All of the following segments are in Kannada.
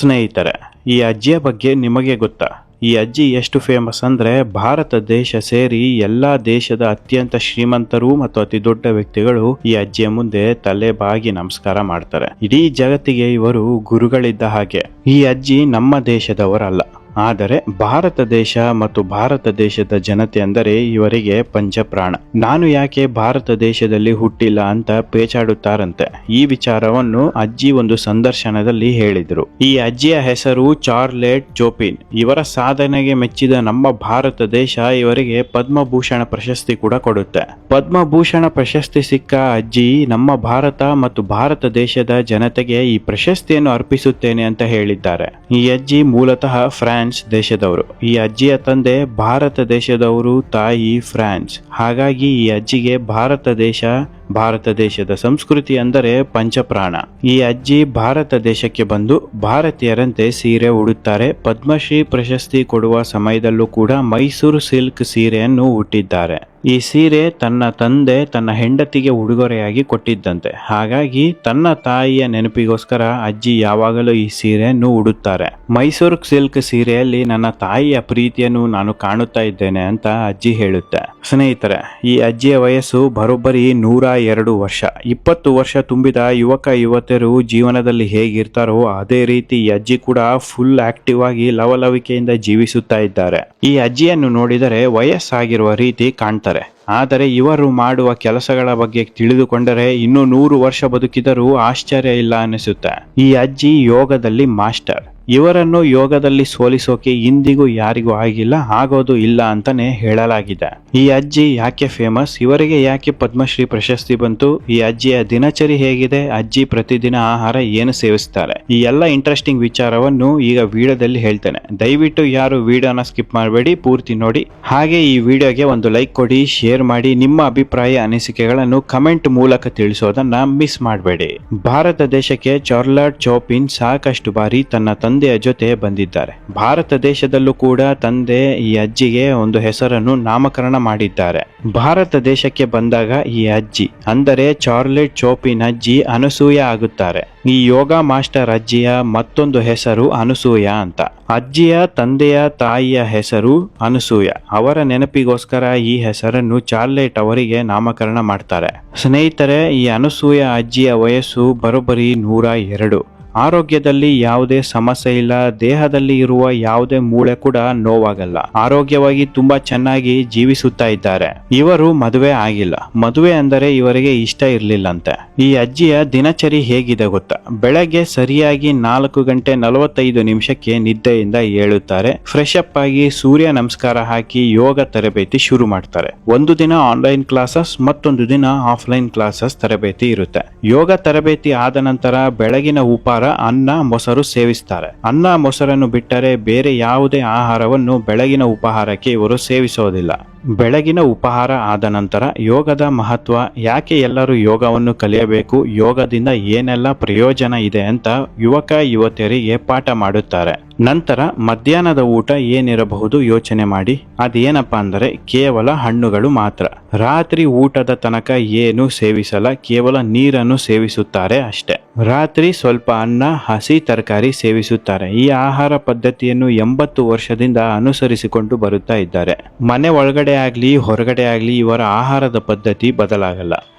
ಸ್ನೇಹಿತರೆ, ಈ ಅಜ್ಜಿಯ ಬಗ್ಗೆ ನಿಮಗೆ ಗೊತ್ತಾ? ಈ ಅಜ್ಜಿ ಎಷ್ಟು ಫೇಮಸ್ ಅಂದ್ರೆ ಭಾರತ ದೇಶ ಸೇರಿ ಎಲ್ಲಾ ದೇಶದ ಅತ್ಯಂತ ಶ್ರೀಮಂತರು ಮತ್ತು ಅತಿ ದೊಡ್ಡ ವ್ಯಕ್ತಿಗಳು ಈ ಅಜ್ಜಿಯ ಮುಂದೆ ತಲೆ ಬಾಗಿ ನಮಸ್ಕಾರ ಮಾಡ್ತಾರೆ. ಇಡೀ ಜಗತ್ತಿಗೆ ಇವರು ಗುರುಗಳಿದ್ದ ಹಾಗೆ. ಈ ಅಜ್ಜಿ ನಮ್ಮ ದೇಶದವರಲ್ಲ, ಆದರೆ ಭಾರತ ದೇಶ ಮತ್ತು ಭಾರತ ದೇಶದ ಜನತೆ ಅಂದರೆ ಇವರಿಗೆ ಪಂಚಪ್ರಾಣ. ನಾನು ಯಾಕೆ ಭಾರತ ದೇಶದಲ್ಲಿ ಹುಟ್ಟಿಲ್ಲ ಅಂತ ಪೇಚಾಡುತ್ತಾರಂತೆ. ಈ ವಿಚಾರವನ್ನು ಅಜ್ಜಿ ಒಂದು ಸಂದರ್ಶನದಲ್ಲಿ ಹೇಳಿದರು. ಈ ಅಜ್ಜಿಯ ಹೆಸರು ಚಾರ್ಲೆಟ್ ಚೋಪಿನ್. ಇವರ ಸಾಧನೆಗೆ ಮೆಚ್ಚಿದ ನಮ್ಮ ಭಾರತ ದೇಶ ಇವರಿಗೆ ಪದ್ಮಭೂಷಣ ಪ್ರಶಸ್ತಿ ಕೂಡ ಕೊಡುತ್ತೆ. ಪದ್ಮಭೂಷಣ ಪ್ರಶಸ್ತಿ ಸಿಕ್ಕ ಅಜ್ಜಿ ನಮ್ಮ ಭಾರತ ಮತ್ತು ಭಾರತ ದೇಶದ ಜನತೆಗೆ ಈ ಪ್ರಶಸ್ತಿಯನ್ನು ಅರ್ಪಿಸುತ್ತೇನೆ ಅಂತ ಹೇಳಿದ್ದಾರೆ. ಈ ಅಜ್ಜಿ ಮೂಲತಃ ಫ್ರಾನ್ಸ್ ದೇಶದವರು. ಈ ಅಜ್ಜಿಯ ತಂದೆ ಭಾರತ ದೇಶದವರು, ತಾಯಿ ಫ್ರಾನ್ಸ್. ಹಾಗಾಗಿ ಈ ಅಜ್ಜಿಗೆ ಭಾರತ ದೇಶದ ಸಂಸ್ಕೃತಿ ಅಂದರೆ ಪಂಚಪ್ರಾಣ. ಈ ಅಜ್ಜಿ ಭಾರತ ದೇಶಕ್ಕೆ ಬಂದು ಭಾರತೀಯರಂತೆ ಸೀರೆ ಉಡುತ್ತಾರೆ. ಪದ್ಮಶ್ರೀ ಪ್ರಶಸ್ತಿ ಕೊಡುವ ಸಮಯದಲ್ಲೂ ಕೂಡ ಮೈಸೂರು ಸಿಲ್ಕ್ ಸೀರೆಯನ್ನು ಉಟ್ಟಿದ್ದಾರೆ. ಈ ಸೀರೆ ತನ್ನ ತಂದೆ ತನ್ನ ಹೆಂಡತಿಗೆ ಉಡುಗೊರೆಯಾಗಿ ಕೊಟ್ಟಿದ್ದಂತೆ. ಹಾಗಾಗಿ ತನ್ನ ತಾಯಿಯ ನೆನಪಿಗೋಸ್ಕರ ಅಜ್ಜಿ ಯಾವಾಗಲೂ ಈ ಸೀರೆಯನ್ನು ಉಡುತ್ತಾರೆ. ಮೈಸೂರು ಸಿಲ್ಕ್ ಸೀರೆಯಲ್ಲಿ ನನ್ನ ತಾಯಿಯ ಪ್ರೀತಿಯನ್ನು ನಾನು ಕಾಣುತ್ತಾ ಇದ್ದೇನೆ ಅಂತ ಅಜ್ಜಿ ಹೇಳುತ್ತೆ. ಸ್ನೇಹಿತರೆ, ಈ ಅಜ್ಜಿಯ ವಯಸ್ಸು ಬರೋಬ್ಬರಿ 102 ವರ್ಷ. 20 ವರ್ಷ ತುಂಬಿದ ಯುವಕ ಯುವತಿಯರು ಜೀವನದಲ್ಲಿ ಹೇಗಿರ್ತಾರೋ ಅದೇ ರೀತಿ ಈ ಅಜ್ಜಿ ಕೂಡ ಫುಲ್ ಆಕ್ಟಿವ್ ಆಗಿ ಲವಲವಿಕೆಯಿಂದ ಜೀವಿಸುತ್ತಾ ಇದ್ದಾರೆ. ಈ ಅಜ್ಜಿಯನ್ನು ನೋಡಿದರೆ ವಯಸ್ಸಾಗಿರುವ ರೀತಿ ಕಾಣ್ತಾರೆ. ಆದರೆ ಇವರು ಮಾಡುವ ಕೆಲಸಗಳ ಬಗ್ಗೆ ತಿಳಿದುಕೊಂಡರೆ ಇನ್ನು 100 ವರ್ಷ ಬದುಕಿದರೂ ಆಶ್ಚರ್ಯ ಇಲ್ಲ ಅನಿಸುತ್ತೆ. ಈ ಅಜ್ಜಿ ಯೋಗದಲ್ಲಿ ಮಾಸ್ಟರ್. ಇವರನ್ನು ಯೋಗದಲ್ಲಿ ಸೋಲಿಸೋಕೆ ಇಂದಿಗೂ ಯಾರಿಗೂ ಆಗಿಲ್ಲ, ಆಗೋದು ಇಲ್ಲ ಅಂತಾನೆ ಹೇಳಲಾಗಿದೆ. ಈ ಅಜ್ಜಿ ಯಾಕೆ ಫೇಮಸ್? ಇವರಿಗೆ ಯಾಕೆ ಪದ್ಮಶ್ರೀ ಪ್ರಶಸ್ತಿ ಬಂತು? ಈ ಅಜ್ಜಿಯ ದಿನಚರಿ ಹೇಗಿದೆ? ಅಜ್ಜಿ ಪ್ರತಿದಿನ ಆಹಾರ ಏನು ಸೇವಿಸ್ತಾರೆ? ಈ ಎಲ್ಲ ಇಂಟ್ರೆಸ್ಟಿಂಗ್ ವಿಚಾರವನ್ನು ಈಗ ವಿಡಿಯೋದಲ್ಲಿ ಹೇಳ್ತೇನೆ. ದಯವಿಟ್ಟು ಯಾರು ವಿಡಿಯೋನ ಸ್ಕಿಪ್ ಮಾಡಬೇಡಿ, ಪೂರ್ತಿ ನೋಡಿ. ಹಾಗೆ ಈ ವಿಡಿಯೋಗೆ ಒಂದು ಲೈಕ್ ಕೊಡಿ, ಶೇರ್ ಮಾಡಿ. ನಿಮ್ಮ ಅಭಿಪ್ರಾಯ ಅನಿಸಿಕೆಗಳನ್ನು ಕಮೆಂಟ್ ಮೂಲಕ ತಿಳಿಸೋದನ್ನ ಮಿಸ್ ಮಾಡಬೇಡಿ. ಭಾರತ ದೇಶಕ್ಕೆ ಚಾರ್ಲೆಟ್ ಚೋಪಿನ್ ಸಾಕಷ್ಟು ಬಾರಿ ತನ್ನ ತಂದೆಯ ಜೊತೆ ಬಂದಿದ್ದಾರೆ. ಭಾರತ ದೇಶದಲ್ಲೂ ಕೂಡ ತಂದೆ ಈ ಅಜ್ಜಿಗೆ ಒಂದು ಹೆಸರನ್ನು ನಾಮಕರಣ ಮಾಡಿದ್ದಾರೆ. ಭಾರತ ದೇಶಕ್ಕೆ ಬಂದಾಗ ಈ ಅಜ್ಜಿ ಅಂದರೆ ಚಾರ್ಲೆಟ್ ಚೋಪಿನ್ ಅಜ್ಜಿ ಅನಸೂಯ ಆಗುತ್ತಾರೆ. ಈ ಯೋಗ ಮಾಸ್ಟರ್ ಅಜ್ಜಿಯ ಮತ್ತೊಂದು ಹೆಸರು ಅನಸೂಯ ಅಂತ. ಅಜ್ಜಿಯ ತಂದೆಯ ತಾಯಿಯ ಹೆಸರು ಅನಸೂಯ. ಅವರ ನೆನಪಿಗೋಸ್ಕರ ಈ ಹೆಸರನ್ನು ಚಾರ್ಲೆಟ್ ಅವರಿಗೆ ನಾಮಕರಣ ಮಾಡ್ತಾರೆ. ಸ್ನೇಹಿತರೆ, ಈ ಅನಸೂಯ ಅಜ್ಜಿಯ ವಯಸ್ಸು ಬರೋಬ್ಬರಿ 102. ಆರೋಗ್ಯದಲ್ಲಿ ಯಾವುದೇ ಸಮಸ್ಯೆ ಇಲ್ಲ. ದೇಹದಲ್ಲಿ ಇರುವ ಯಾವುದೇ ಮೂಳೆ ಕೂಡ ನೋವಾಗಲ್ಲ. ಆರೋಗ್ಯವಾಗಿ ತುಂಬಾ ಚೆನ್ನಾಗಿ ಜೀವಿಸುತ್ತಾ ಇದ್ದಾರೆ. ಇವರು ಮದುವೆ ಆಗಿಲ್ಲ. ಮದುವೆ ಅಂದರೆ ಇವರಿಗೆ ಇಷ್ಟ ಇರ್ಲಿಲ್ಲಂತೆ. ಈ ಅಜ್ಜಿಯ ದಿನಚರಿ ಹೇಗಿದೆ ಗೊತ್ತಾ? ಬೆಳಗ್ಗೆ ಸರಿಯಾಗಿ 4 ಗಂಟೆ 45 ನಿಮಿಷಕ್ಕೆ ನಿದ್ದೆಯಿಂದ ಏಳುತ್ತಾರೆ. ಫ್ರೆಶ್ ಅಪ್ ಆಗಿ ಸೂರ್ಯ ನಮಸ್ಕಾರ ಹಾಕಿ ಯೋಗ ತರಬೇತಿ ಶುರು ಮಾಡ್ತಾರೆ. ಒಂದು ದಿನ ಆನ್ಲೈನ್ ಕ್ಲಾಸಸ್, ಮತ್ತೊಂದು ದಿನ ಆಫ್ಲೈನ್ ಕ್ಲಾಸಸ್ ತರಬೇತಿ ಇರುತ್ತೆ. ಯೋಗ ತರಬೇತಿ ಆದ ನಂತರ ಬೆಳಗಿನ ಉಪಹಾರ ಅನ್ನ ಮೊಸರು ಸೇವಿಸ್ತಾರೆ. ಅನ್ನ ಮೊಸರನ್ನು ಬಿಟ್ಟರೆ ಬೇರೆ ಯಾವುದೇ ಆಹಾರವನ್ನು ಬೆಳಗಿನ ಉಪಹಾರಕ್ಕೆ ಇವರು ಸೇವಿಸೋದಿಲ್ಲ. ಬೆಳಗಿನ ಉಪಹಾರ ಆದ ನಂತರ ಯೋಗದ ಮಹತ್ವ, ಯಾಕೆ ಎಲ್ಲರೂ ಯೋಗವನ್ನು ಕಲಿಯಬೇಕು, ಯೋಗದಿಂದ ಏನೆಲ್ಲ ಪ್ರಯೋಜನ ಇದೆ ಅಂತ ಯುವಕ ಯುವತಿಯರಿಗೆ ಪಾಠ ಮಾಡುತ್ತಾರೆ. ನಂತರ ಮಧ್ಯಾಹ್ನದ ಊಟ ಏನಿರಬಹುದು ಯೋಚನೆ ಮಾಡಿ. ಅದೇನಪ್ಪ ಅಂದರೆ ಕೇವಲ ಹಣ್ಣುಗಳು ಮಾತ್ರ. ರಾತ್ರಿ ಊಟದ ತನಕ ಏನು ಸೇವಿಸಲ್ಲ, ಕೇವಲ ನೀರನ್ನು ಸೇವಿಸುತ್ತಾರೆ ಅಷ್ಟೇ. ರಾತ್ರಿ ಸ್ವಲ್ಪ ಅನ್ನ, ಹಸಿ ತರಕಾರಿ ಸೇವಿಸುತ್ತಾರೆ. ಈ ಆಹಾರ ಪದ್ಧತಿಯನ್ನು 80 ವರ್ಷದಿಂದ ಅನುಸರಿಸಿಕೊಂಡು ಬರುತ್ತಾ ಇದ್ದಾರೆ. ಮನೆ ಒಳಗಡೆ ಆಗ್ಲಿ ಹೊರಗಡೆ ಆಗ್ಲಿ ಇವರ ಆಹಾರದ ಪದ್ಧತಿ ಬದಲಾಗಲ್ಲ.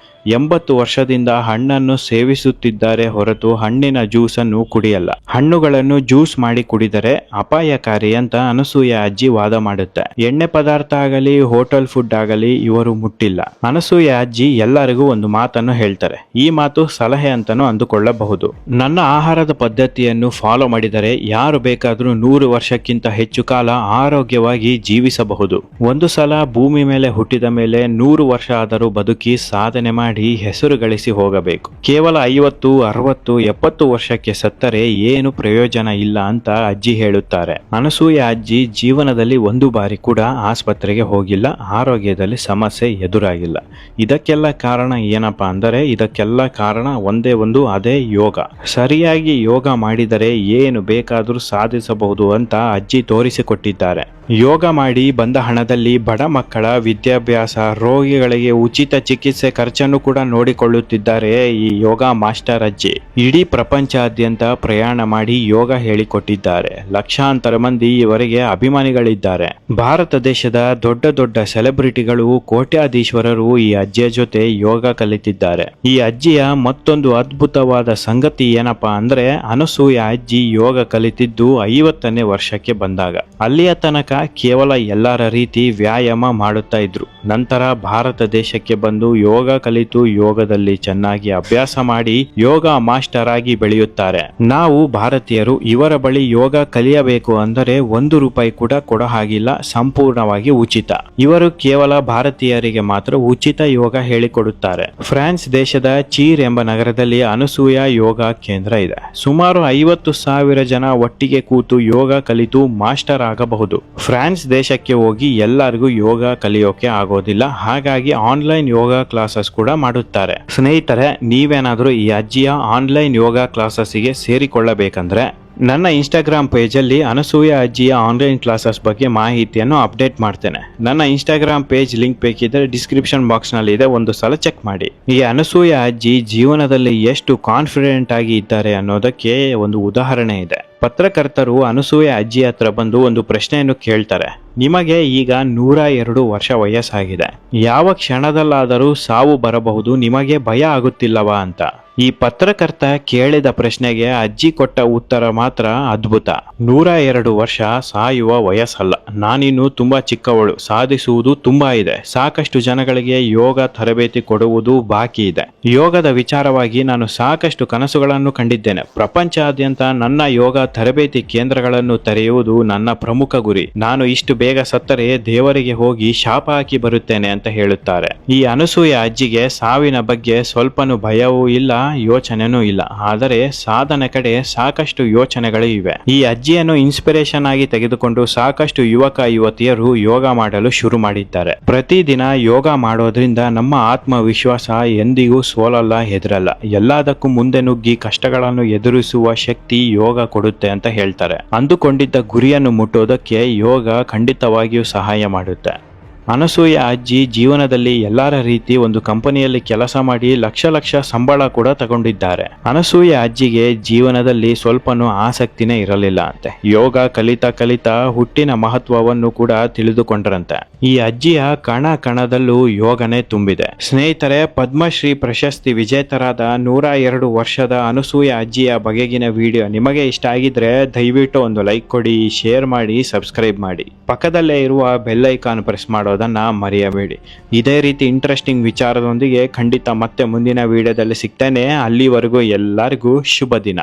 80 ವರ್ಷದಿಂದ ಹಣ್ಣನ್ನು ಸೇವಿಸುತ್ತಿದ್ದಾರೆ ಹೊರತು ಹಣ್ಣಿನ ಜ್ಯೂಸನ್ನು ಕುಡಿಯಲ್ಲ. ಹಣ್ಣುಗಳನ್ನು ಜ್ಯೂಸ್ ಮಾಡಿ ಕುಡಿದರೆ ಅಪಾಯಕಾರಿ ಅಂತ ಅನಸೂಯ ಅಜ್ಜಿ ವಾದ ಮಾಡುತ್ತೆ. ಎಣ್ಣೆ ಪದಾರ್ಥ ಆಗಲಿ ಹೋಟೆಲ್ ಫುಡ್ ಆಗಲಿ ಇವರು ಮುಟ್ಟಿಲ್ಲ. ಅನಸೂಯ ಅಜ್ಜಿ ಎಲ್ಲರಿಗೂ ಒಂದು ಮಾತನ್ನು ಹೇಳ್ತಾರೆ. ಈ ಮಾತು ಸಲಹೆ ಅಂತಾನೂ ಅಂದುಕೊಳ್ಳಬಹುದು. ನನ್ನ ಆಹಾರದ ಪದ್ಧತಿಯನ್ನು ಫಾಲೋ ಮಾಡಿದರೆ ಯಾರು ಬೇಕಾದ್ರೂ 100 ವರ್ಷಕ್ಕಿಂತ ಹೆಚ್ಚು ಕಾಲ ಆರೋಗ್ಯವಾಗಿ ಜೀವಿಸಬಹುದು. ಒಂದು ಸಲ ಭೂಮಿ ಮೇಲೆ ಹುಟ್ಟಿದ ಮೇಲೆ 100 ವರ್ಷ ಆದರೂ ಬದುಕಿ ಸಾಧನೆ ಮಾಡಿ ಹೆಸರು ಗಳಿಸಿ ಹೋಗಬೇಕು. ಕೇವಲ 50, 60, 70 ವರ್ಷಕ್ಕೆ ಸತ್ತರೆ ಏನು ಪ್ರಯೋಜನ ಇಲ್ಲ ಅಂತ ಅಜ್ಜಿ ಹೇಳುತ್ತಾರೆ. ಅನಸೂಯ ಅಜ್ಜಿ ಜೀವನದಲ್ಲಿ ಒಂದು ಬಾರಿ ಕೂಡ ಆಸ್ಪತ್ರೆಗೆ ಹೋಗಿಲ್ಲ. ಆರೋಗ್ಯದಲ್ಲಿ ಸಮಸ್ಯೆ ಎದುರಾಗಿಲ್ಲ. ಇದಕ್ಕೆಲ್ಲ ಕಾರಣ ಏನಪ್ಪಾ ಅಂದರೆ ಇದಕ್ಕೆಲ್ಲ ಕಾರಣ ಒಂದೇ ಒಂದು, ಅದೇ ಯೋಗ. ಸರಿಯಾಗಿ ಯೋಗ ಮಾಡಿದರೆ ಏನು ಬೇಕಾದರೂ ಸಾಧಿಸಬಹುದು ಅಂತ ಅಜ್ಜಿ ತೋರಿಸಿಕೊಟ್ಟಿದ್ದಾರೆ. ಯೋಗ ಮಾಡಿ ಬಂದ ಹಣದಲ್ಲಿ ಬಡ ಮಕ್ಕಳ ವಿದ್ಯಾಭ್ಯಾಸ, ರೋಗಿಗಳಿಗೆ ಉಚಿತ ಚಿಕಿತ್ಸೆ ಖರ್ಚನ್ನು ಕೂಡ ನೋಡಿಕೊಳ್ಳುತ್ತಿದ್ದಾರೆ ಈ ಯೋಗ ಮಾಸ್ಟರ್ ಅಜ್ಜಿ. ಇಡೀ ಪ್ರಪಂಚಾದ್ಯಂತ ಪ್ರಯಾಣ ಮಾಡಿ ಯೋಗ ಹೇಳಿಕೊಟ್ಟಿದ್ದಾರೆ. ಲಕ್ಷಾಂತರ ಮಂದಿ ಇವರಿಗೆ ಅಭಿಮಾನಿಗಳಿದ್ದಾರೆ. ಭಾರತ ದೇಶದ ದೊಡ್ಡ ದೊಡ್ಡ ಸೆಲೆಬ್ರಿಟಿಗಳು, ಕೋಟ್ಯಾಧೀಶ್ವರರು ಈ ಅಜ್ಜಿಯ ಜೊತೆ ಯೋಗ ಕಲಿತಿದ್ದಾರೆ. ಈ ಅಜ್ಜಿಯ ಮತ್ತೊಂದು ಅದ್ಭುತವಾದ ಸಂಗತಿ ಏನಪ್ಪಾ ಅಂದ್ರೆ, ಅನಸೂಯ ಅಜ್ಜಿ ಯೋಗ ಕಲಿತಿದ್ದು 50ನೇ ವರ್ಷಕ್ಕೆ ಬಂದಾಗ. ಅಲ್ಲಿಯ ತನಕ ಕೇವಲ ಎಲ್ಲರ ರೀತಿ ವ್ಯಾಯಾಮ ಮಾಡುತ್ತಾ ಇದ್ರು. ನಂತರ ಭಾರತ ದೇಶಕ್ಕೆ ಬಂದು ಯೋಗ ಕಲಿತು ಯೋಗದಲ್ಲಿ ಚೆನ್ನಾಗಿ ಅಭ್ಯಾಸ ಮಾಡಿ ಯೋಗ ಮಾಸ್ಟರ್ ಆಗಿ ಬೆಳೆಯುತ್ತಾರೆ. ನಾವು ಭಾರತೀಯರು ಇವರ ಬಳಿ ಯೋಗ ಕಲಿಯಬೇಕು ಅಂದರೆ ₹1 ಕೂಡ ಕೊಡೋ ಹಾಗಿಲ್ಲ, ಸಂಪೂರ್ಣವಾಗಿ ಉಚಿತ. ಇವರು ಕೇವಲ ಭಾರತೀಯರಿಗೆ ಮಾತ್ರ ಉಚಿತ ಯೋಗ ಹೇಳಿಕೊಡುತ್ತಾರೆ. ಫ್ರಾನ್ಸ್ ದೇಶದ ಚೀರ್ ಎಂಬ ನಗರದಲ್ಲಿ ಅನಸೂಯ ಯೋಗ ಕೇಂದ್ರ ಇದೆ. ಸುಮಾರು 50,000 ಜನ ಒಟ್ಟಿಗೆ ಕೂತು ಯೋಗ ಕಲಿತು ಮಾಸ್ಟರ್ ಆಗಬಹುದು. ಫ್ರಾನ್ಸ್ ದೇಶಕ್ಕೆ ಹೋಗಿ ಎಲ್ಲರಿಗೂ ಯೋಗ ಕಲಿಯೋಕೆ ಆಗೋದಿಲ್ಲ, ಹಾಗಾಗಿ ಆನ್ಲೈನ್ ಯೋಗ ಕ್ಲಾಸಸ್ ಕೂಡ ಮಾಡುತ್ತಾರೆ. ಸ್ನೇಹಿತರೆ, ನೀವೇನಾದರೂ ಈ ಅಜ್ಜಿಯ ಆನ್ಲೈನ್ ಯೋಗ ಕ್ಲಾಸಸ್ಗೆ ಸೇರಿಕೊಳ್ಳಬೇಕಂದ್ರೆ ನನ್ನ ಇನ್ಸ್ಟಾಗ್ರಾಮ್ ಪೇಜಲ್ಲಿ ಅನಸೂಯ ಅಜ್ಜಿಯ ಆನ್ಲೈನ್ ಕ್ಲಾಸಸ್ ಬಗ್ಗೆ ಮಾಹಿತಿಯನ್ನು ಅಪ್ಡೇಟ್ ಮಾಡ್ತೇನೆ. ನನ್ನ ಇನ್ಸ್ಟಾಗ್ರಾಮ್ ಪೇಜ್ ಲಿಂಕ್ ಬೇಕಿದ್ರೆ ಡಿಸ್ಕ್ರಿಪ್ಷನ್ ಬಾಕ್ಸ್ನಲ್ಲಿ ಇದೆ, ಒಂದು ಸಲ ಚೆಕ್ ಮಾಡಿ. ಈ ಅನಸೂಯ ಅಜ್ಜಿ ಜೀವನದಲ್ಲಿ ಎಷ್ಟು ಕಾನ್ಫಿಡೆಂಟ್ ಆಗಿ ಇದ್ದಾರೆ ಅನ್ನೋದಕ್ಕೆ ಒಂದು ಉದಾಹರಣೆ ಇದೆ. ಪತ್ರಕರ್ತರು ಅನಸೂಯ ಅಜ್ಜಿ ಹತ್ರ ಬಂದು ಒಂದು ಪ್ರಶ್ನೆಯನ್ನು ಕೇಳ್ತಾರೆ. ನಿಮಗೆ ಈಗ 102 ವರ್ಷ ವಯಸ್ಸಾಗಿದೆ, ಯಾವ ಕ್ಷಣದಲ್ಲಾದರೂ ಸಾವು ಬರಬಹುದು, ನಿಮಗೆ ಭಯ ಆಗುತ್ತಿಲ್ಲವಾ ಅಂತ. ಈ ಪತ್ರಕರ್ತ ಕೇಳಿದ ಪ್ರಶ್ನೆಗೆ ಅಜ್ಜಿ ಕೊಟ್ಟ ಉತ್ತರ ಮಾತ್ರ ಅದ್ಭುತ. 102 ವರ್ಷ ಸಾಯುವ ವಯಸ್ಸಲ್ಲ, ನಾನಿನ್ನು ತುಂಬಾ ಚಿಕ್ಕವಳು, ಸಾಧಿಸುವುದು ತುಂಬಾ ಇದೆ, ಸಾಕಷ್ಟು ಜನಗಳಿಗೆ ಯೋಗ ತರಬೇತಿ ಕೊಡುವುದು ಬಾಕಿ ಇದೆ. ಯೋಗದ ವಿಚಾರವಾಗಿ ನಾನು ಸಾಕಷ್ಟು ಕನಸುಗಳನ್ನು ಕಂಡಿದ್ದೇನೆ. ಪ್ರಪಂಚಾದ್ಯಂತ ನನ್ನ ಯೋಗ ತರಬೇತಿ ಕೇಂದ್ರಗಳನ್ನು ತೆರೆಯುವುದು ನನ್ನ ಪ್ರಮುಖ ಗುರಿ. ನಾನು ಇಷ್ಟು ಬೇಗ ಸತ್ತರೆ ದೇವರಿಗೆ ಹೋಗಿ ಶಾಪ ಹಾಕಿ ಬರುತ್ತೇನೆ ಅಂತ ಹೇಳುತ್ತಾರೆ. ಈ ಅನಸೂಯ ಅಜ್ಜಿಗೆ ಸಾವಿನ ಬಗ್ಗೆ ಸ್ವಲ್ಪನೂ ಭಯವೂ ಇಲ್ಲ, ಯೋಚನೆನೂ ಇಲ್ಲ. ಆದರೆ ಸಾಧನೆ ಕಡೆ ಸಾಕಷ್ಟು ಯೋಚನೆಗಳು ಇವೆ. ಈ ಅಜ್ಜಿಯನ್ನು ಇನ್ಸ್ಪಿರೇಷನ್ ಆಗಿ ತೆಗೆದುಕೊಂಡು ಸಾಕಷ್ಟು ಯುವಕ ಯುವತಿಯರು ಯೋಗ ಮಾಡಲು ಶುರು ಮಾಡಿದ್ದಾರೆ. ಪ್ರತಿದಿನ ಯೋಗ ಮಾಡೋದ್ರಿಂದ ನಮ್ಮ ಆತ್ಮವಿಶ್ವಾಸ ಎಂದಿಗೂ ಸೋಲಲ್ಲ, ಹೆದರಲ್ಲ. ಎಲ್ಲದಕ್ಕೂ ಮುಂದೆ ನುಗ್ಗಿ ಕಷ್ಟಗಳನ್ನು ಎದುರಿಸುವ ಶಕ್ತಿ ಯೋಗ ಕೊಡುತ್ತೆ ಅಂತ ಹೇಳ್ತಾರೆ. ಅಂದುಕೊಂಡಿದ್ದ ಗುರಿಯನ್ನು ಮುಟ್ಟೋದಕ್ಕೆ ಯೋಗ ಖಂಡಿತವಾಗಿಯೂ ಸಹಾಯ ಮಾಡುತ್ತೆ. ಅನಸೂಯ ಅಜ್ಜಿ ಜೀವನದಲ್ಲಿ ಎಲ್ಲರ ರೀತಿ ಒಂದು ಕಂಪನಿಯಲ್ಲಿ ಕೆಲಸ ಮಾಡಿ ಲಕ್ಷ ಸಂಬಳ ಕೂಡ ತಗೊಂಡಿದ್ದಾರೆ. ಅನಸೂಯ ಅಜ್ಜಿಗೆ ಜೀವನದಲ್ಲಿ ಸ್ವಲ್ಪನೂ ಆಸಕ್ತಿನೇ ಇರಲಿಲ್ಲ ಅಂತೆ. ಯೋಗ ಕಲಿತಾ ಹುಟ್ಟಿನ ಮಹತ್ವವನ್ನು ಕೂಡ ತಿಳಿದುಕೊಂಡ್ರಂತೆ. ಈ ಅಜ್ಜಿಯ ಕಣ ಕಣದಲ್ಲೂ ಯೋಗನೇ ತುಂಬಿದೆ. ಸ್ನೇಹಿತರೆ, ಪದ್ಮಶ್ರೀ ಪ್ರಶಸ್ತಿ ವಿಜೇತರಾದ 102 ವರ್ಷದ ಅನಸೂಯ ಅಜ್ಜಿಯ ಬಗೆಗಿನ ವಿಡಿಯೋ ನಿಮಗೆ ಇಷ್ಟ ಆಗಿದ್ರೆ ದಯವಿಟ್ಟು ಒಂದು ಲೈಕ್ ಕೊಡಿ, ಶೇರ್ ಮಾಡಿ, ಸಬ್ಸ್ಕ್ರೈಬ್ ಮಾಡಿ. ಪಕ್ಕದಲ್ಲೇ ಇರುವ ಬೆಲ್ ಐಕಾನ್ ಪ್ರೆಸ್ ಮಾಡೋದನ್ನ ಮರೆಯಬೇಡಿ. ಇದೇ ರೀತಿ ಇಂಟ್ರೆಸ್ಟಿಂಗ್ ವಿಚಾರದೊಂದಿಗೆ ಖಂಡಿತ ಮತ್ತೆ ಮುಂದಿನ ವಿಡಿಯೋದಲ್ಲಿ ಸಿಗ್ತೇನೆ. ಅಲ್ಲಿವರೆಗೂ ಎಲ್ಲರಿಗೂ ಶುಭ ದಿನ.